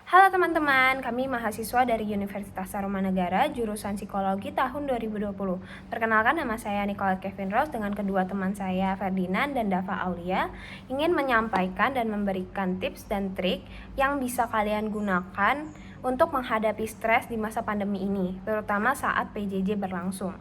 Halo teman-teman, kami mahasiswa dari Universitas Tarumanegara, jurusan Psikologi tahun 2020. Perkenalkan, nama saya Nicolette Kevin Rose dengan kedua teman saya Ferdinand dan Dava Aulia, ingin menyampaikan dan memberikan tips dan trik yang bisa kalian gunakan untuk menghadapi stres di masa pandemi ini, terutama saat PJJ berlangsung.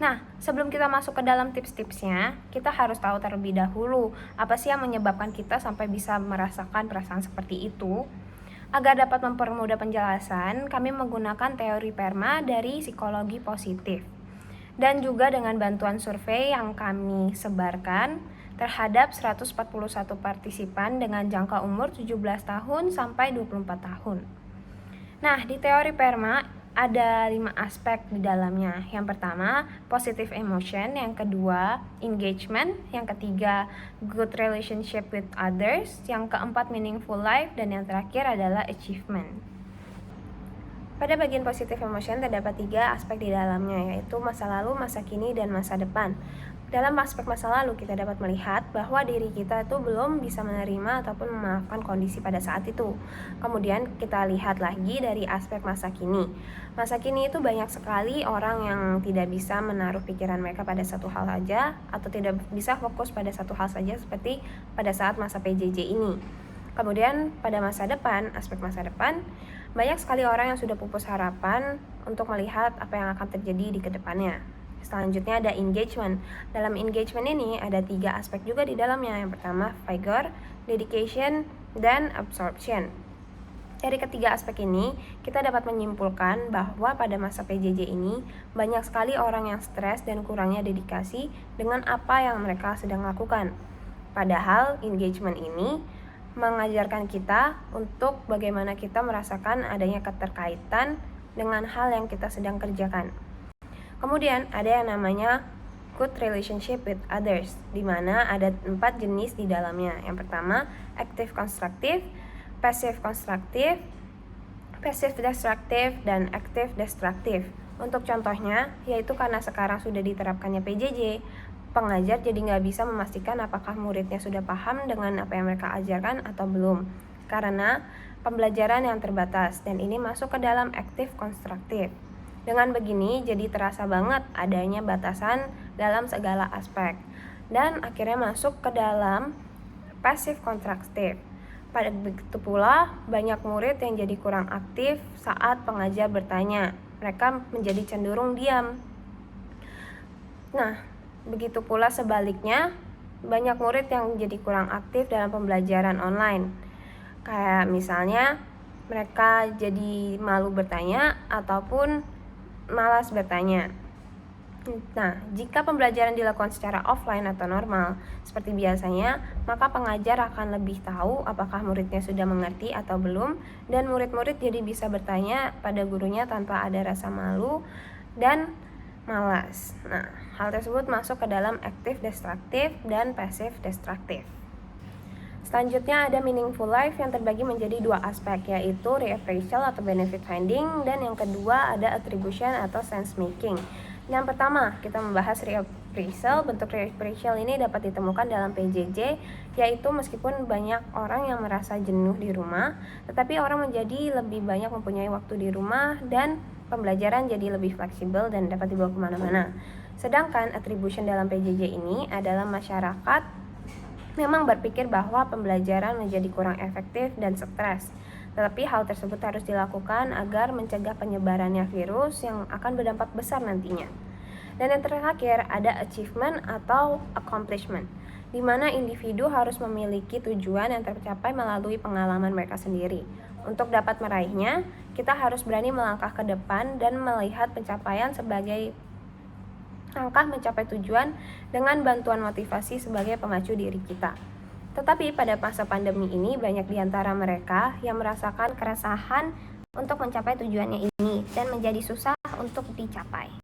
Nah, sebelum kita masuk ke dalam tips-tipsnya, kita harus tahu terlebih dahulu apa sih yang menyebabkan kita sampai bisa merasakan perasaan seperti itu. Agar dapat mempermudah penjelasan, kami menggunakan teori PERMA dari psikologi positif. Dan juga dengan bantuan survei yang kami sebarkan terhadap 141 partisipan dengan jangka umur 17 tahun sampai 24 tahun. Nah, di teori PERMA ada 5 aspek di dalamnya. Yang pertama, positive emotion. Yang kedua, engagement. Yang ketiga, good relationship with others. Yang keempat, meaningful life. Dan yang terakhir adalah achievement. Pada bagian positive emotion terdapat 3 aspek di dalamnya, yaitu masa lalu, masa kini, dan masa depan. Dalam aspek masa lalu, kita dapat melihat bahwa diri kita itu belum bisa menerima ataupun memaafkan kondisi pada saat itu. Kemudian kita lihat lagi dari aspek masa kini. Masa kini itu banyak sekali orang yang tidak bisa menaruh pikiran mereka pada satu hal saja, atau tidak bisa fokus pada satu hal saja seperti pada saat masa PJJ ini. Kemudian pada masa depan, aspek masa depan, banyak sekali orang yang sudah pupus harapan untuk melihat apa yang akan terjadi di kedepannya. Selanjutnya ada engagement. Dalam engagement ini ada 3 aspek juga di dalamnya. Yang pertama, vigor, dedication, dan absorption. Dari ketiga aspek ini, kita dapat menyimpulkan bahwa pada masa PJJ ini, banyak sekali orang yang stres dan kurangnya dedikasi dengan apa yang mereka sedang lakukan. Padahal engagement ini mengajarkan kita untuk bagaimana kita merasakan adanya keterkaitan dengan hal yang kita sedang kerjakan. Kemudian ada yang namanya good relationship with others, di mana ada 4 jenis di dalamnya. Yang pertama, active constructive, passive constructive, passive destructive, dan active destructive. Untuk contohnya, yaitu karena sekarang sudah diterapkannya PJJ, pengajar jadi nggak bisa memastikan apakah muridnya sudah paham dengan apa yang mereka ajarkan atau belum, karena pembelajaran yang terbatas, dan ini masuk ke dalam active constructive. Dengan begini, jadi terasa banget adanya batasan dalam segala aspek. Dan akhirnya masuk ke dalam passive constructive. Pada begitu pula, banyak murid yang jadi kurang aktif saat pengajar bertanya. Mereka menjadi cenderung diam. Nah, begitu pula sebaliknya, banyak murid yang jadi kurang aktif dalam pembelajaran online. Kayak misalnya, mereka jadi malu bertanya ataupun malas bertanya. Nah, jika pembelajaran dilakukan secara offline atau normal seperti biasanya, maka pengajar akan lebih tahu apakah muridnya sudah mengerti atau belum, dan murid-murid jadi bisa bertanya pada gurunya tanpa ada rasa malu dan malas. Nah, hal tersebut masuk ke dalam active destructive dan passive destructive. Selanjutnya ada meaningful life yang terbagi menjadi 2 aspek, yaitu reappraisal atau benefit finding, dan yang kedua ada attribution atau sense making. Yang pertama, kita membahas reappraisal. Bentuk reappraisal ini dapat ditemukan dalam PJJ, yaitu meskipun banyak orang yang merasa jenuh di rumah, tetapi orang menjadi lebih banyak mempunyai waktu di rumah dan pembelajaran jadi lebih fleksibel dan dapat dibawa kemana-mana. Sedangkan attribution dalam PJJ ini adalah masyarakat memang berpikir bahwa pembelajaran menjadi kurang efektif dan stres. Tetapi hal tersebut harus dilakukan agar mencegah penyebarannya virus yang akan berdampak besar nantinya. Dan yang terakhir ada achievement atau accomplishment, di mana individu harus memiliki tujuan yang tercapai melalui pengalaman mereka sendiri. Untuk dapat meraihnya, kita harus berani melangkah ke depan dan melihat pencapaian sebagai langkah mencapai tujuan dengan bantuan motivasi sebagai pemacu diri kita. Tetapi pada masa pandemi ini, banyak di antara mereka yang merasakan keresahan untuk mencapai tujuannya ini dan menjadi susah untuk dicapai.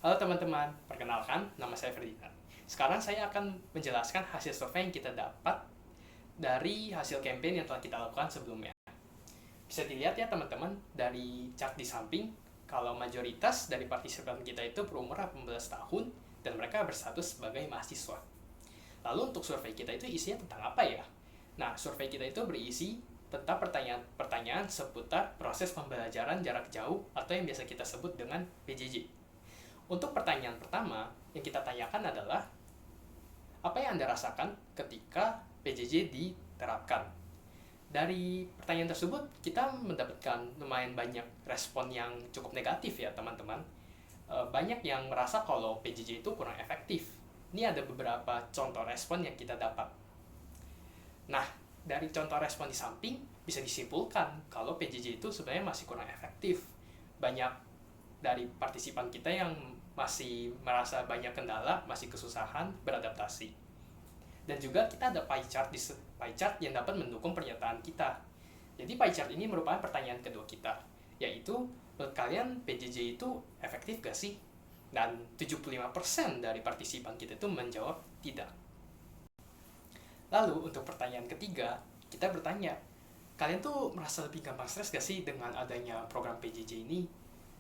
Halo teman-teman, perkenalkan nama saya Ferdinand. Sekarang saya akan menjelaskan hasil survei yang kita dapat dari hasil campaign yang telah kita lakukan sebelumnya. Bisa dilihat ya teman-teman dari chart di samping, kalau mayoritas dari partisipan kita itu berumur 18 tahun dan mereka berstatus sebagai mahasiswa. Lalu untuk survei kita itu isinya tentang apa ya? Nah, survei kita itu berisi tentang pertanyaan-pertanyaan seputar proses pembelajaran jarak jauh atau yang biasa kita sebut dengan PJJ. Untuk pertanyaan pertama, yang kita tanyakan adalah, apa yang Anda rasakan ketika PJJ diterapkan? Dari pertanyaan tersebut, kita mendapatkan lumayan banyak respon yang cukup negatif ya teman-teman. Banyak yang merasa kalau PJJ itu kurang efektif. Ini ada beberapa contoh respon yang kita dapat. Nah, dari contoh respon di samping, bisa disimpulkan kalau PJJ itu sebenarnya masih kurang efektif. Banyak dari partisipan kita yang masih merasa banyak kendala, masih kesusahan beradaptasi. Dan juga kita ada pie chart yang dapat mendukung pernyataan kita. Jadi pie chart ini merupakan pertanyaan kedua kita, yaitu menurut kalian PJJ itu efektif gak sih? Dan 75% dari partisipan kita itu menjawab tidak. Lalu untuk pertanyaan ketiga, kita bertanya, kalian tuh merasa lebih gampang stres gak sih dengan adanya program PJJ ini?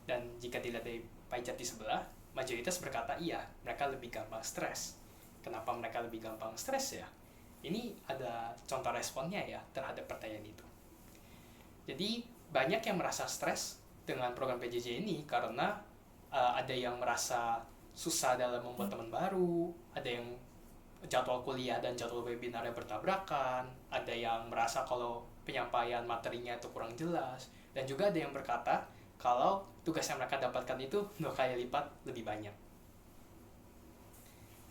Dan jika dilihat dari pie chart di sebelah, mayoritas berkata iya, mereka lebih gampang stres. Kenapa mereka lebih gampang stres ya? Ini ada contoh responnya ya terhadap pertanyaan itu. Jadi banyak yang merasa stres dengan program PJJ ini karena ada yang merasa susah dalam membuat teman baru, ada yang jadwal kuliah dan jadwal webinarnya bertabrakan, ada yang merasa kalau penyampaian materinya itu kurang jelas, dan juga ada yang berkata kalau tugas yang mereka dapatkan itu 2 kali lipat lebih banyak.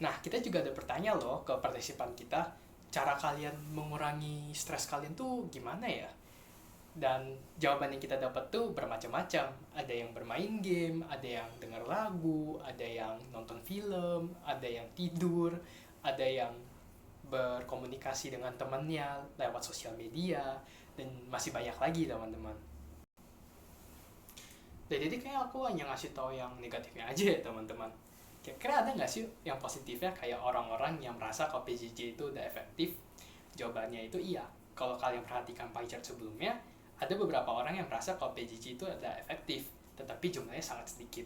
Nah, kita juga ada bertanya loh ke partisipan kita, cara kalian mengurangi stres kalian tuh gimana ya? Dan jawaban yang kita dapat tuh bermacam-macam. Ada yang bermain game, ada yang dengar lagu, ada yang nonton film, ada yang tidur, ada yang berkomunikasi dengan temannya lewat sosial media, dan masih banyak lagi teman-teman. Jadi kayak aku hanya ngasih tahu yang negatifnya aja ya teman-teman. Kira-kira ada nggak sih yang positifnya kayak orang-orang yang merasa kalau PJJ itu udah efektif? Jawabannya itu iya. Kalau kalian perhatikan pie chart sebelumnya, ada beberapa orang yang merasa kalau PJJ itu udah efektif, tetapi jumlahnya sangat sedikit.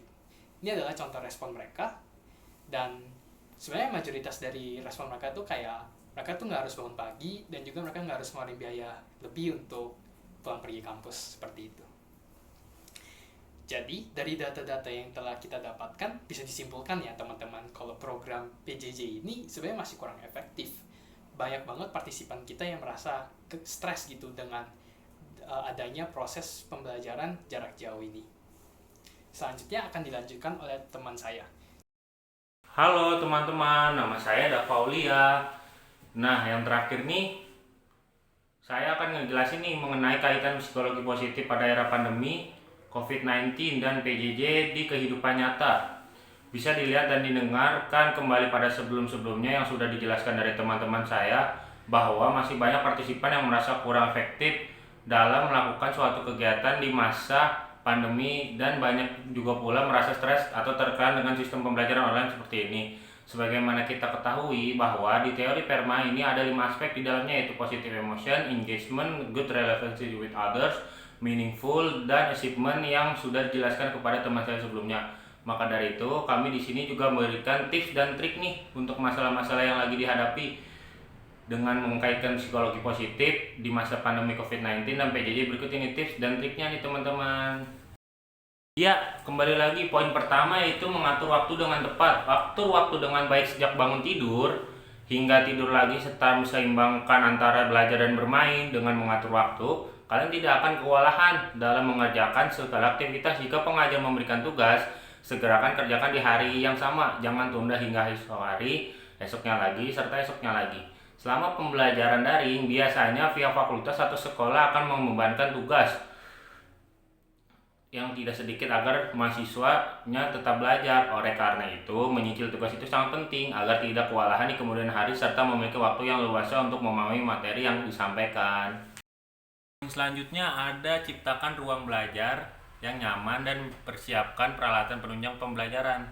Ini adalah contoh respon mereka, dan sebenarnya mayoritas dari respon mereka tuh kayak mereka tuh nggak harus bangun pagi, dan juga mereka nggak harus ngeluarin biaya lebih untuk pulang pergi kampus seperti itu. Jadi, dari data-data yang telah kita dapatkan, bisa disimpulkan ya teman-teman, kalau program PJJ ini sebenarnya masih kurang efektif. Banyak banget partisipan kita yang merasa stres gitu dengan adanya proses pembelajaran jarak jauh ini. Selanjutnya akan dilanjutkan oleh teman saya. Halo teman-teman, nama saya Dava Aulia. Nah, yang terakhir nih, saya akan ngejelasin nih mengenai kaitan psikologi positif pada era pandemi COVID-19 dan PJJ di kehidupan nyata. Bisa dilihat dan didengarkan kembali pada sebelum-sebelumnya yang sudah dijelaskan dari teman-teman saya, bahwa masih banyak partisipan yang merasa kurang efektif dalam melakukan suatu kegiatan di masa pandemi, dan banyak juga pula merasa stres atau tertekan dengan sistem pembelajaran online seperti ini. Sebagaimana kita ketahui bahwa di teori PERMA ini ada 5 aspek di dalamnya, yaitu positive emotion, engagement, good relationship with others, meaningful, dan achievement yang sudah dijelaskan kepada teman saya sebelumnya. Maka dari itu, kami di sini juga memberikan tips dan trik nih untuk masalah-masalah yang lagi dihadapi dengan mengkaitkan psikologi positif di masa pandemi COVID-19 dan PJJ. Berikut ini tips dan triknya nih teman-teman. Ya, kembali lagi poin pertama yaitu mengatur waktu dengan tepat. Atur waktu dengan baik sejak bangun tidur hingga tidur lagi, serta meseimbangkan antara belajar dan bermain. Dengan mengatur waktu, kalian tidak akan kewalahan dalam mengerjakan segala aktivitas. Jika pengajar memberikan tugas, segerakan kerjakan di hari yang sama. Jangan tunda hingga esok hari, esoknya lagi, serta esoknya lagi. Selama pembelajaran daring, biasanya via fakultas atau sekolah akan membebankan tugas yang tidak sedikit agar mahasiswanya tetap belajar. Oleh karena itu, menyicil tugas itu sangat penting agar tidak kewalahan di kemudian hari, serta memiliki waktu yang luasa untuk memahami materi yang disampaikan. Selanjutnya ada ciptakan ruang belajar yang nyaman dan persiapkan peralatan penunjang pembelajaran.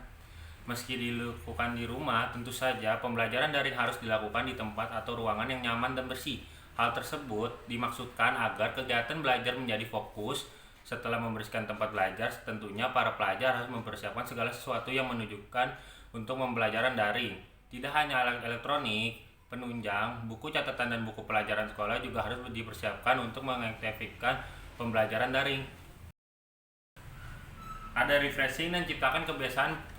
Meski dilakukan di rumah, tentu saja pembelajaran daring harus dilakukan di tempat atau ruangan yang nyaman dan bersih. Hal tersebut dimaksudkan agar kegiatan belajar menjadi fokus. Setelah membersihkan tempat belajar, tentunya para pelajar harus mempersiapkan segala sesuatu yang menunjukkan untuk pembelajaran daring. Tidak hanya alat elektronik, penunjang, buku catatan dan buku pelajaran sekolah juga harus dipersiapkan untuk mengefektifkan pembelajaran daring. Ada refreshing dan ciptakan kebiasaan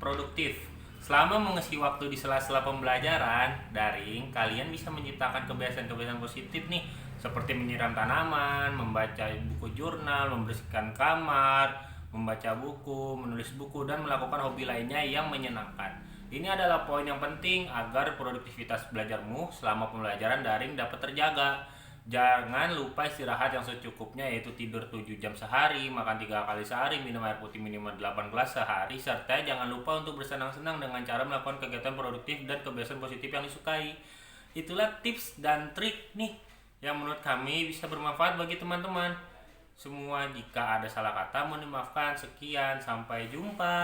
produktif. Selama mengisi waktu di sela-sela pembelajaran daring, kalian bisa menciptakan kebiasaan-kebiasaan positif nih, seperti menyiram tanaman, membaca buku jurnal, membersihkan kamar, membaca buku, menulis buku, dan melakukan hobi lainnya yang menyenangkan. Ini adalah poin yang penting agar produktivitas belajarmu selama pembelajaran daring dapat terjaga. Jangan lupa istirahat yang secukupnya, yaitu tidur 7 jam sehari, makan 3 kali sehari, minum air putih minimal 8 gelas sehari, serta jangan lupa untuk bersenang-senang dengan cara melakukan kegiatan produktif dan kebiasaan positif yang disukai. Itulah tips dan trik nih yang menurut kami bisa bermanfaat bagi teman-teman semua. Jika ada salah kata mohon dimaafkan. Sekian, sampai jumpa.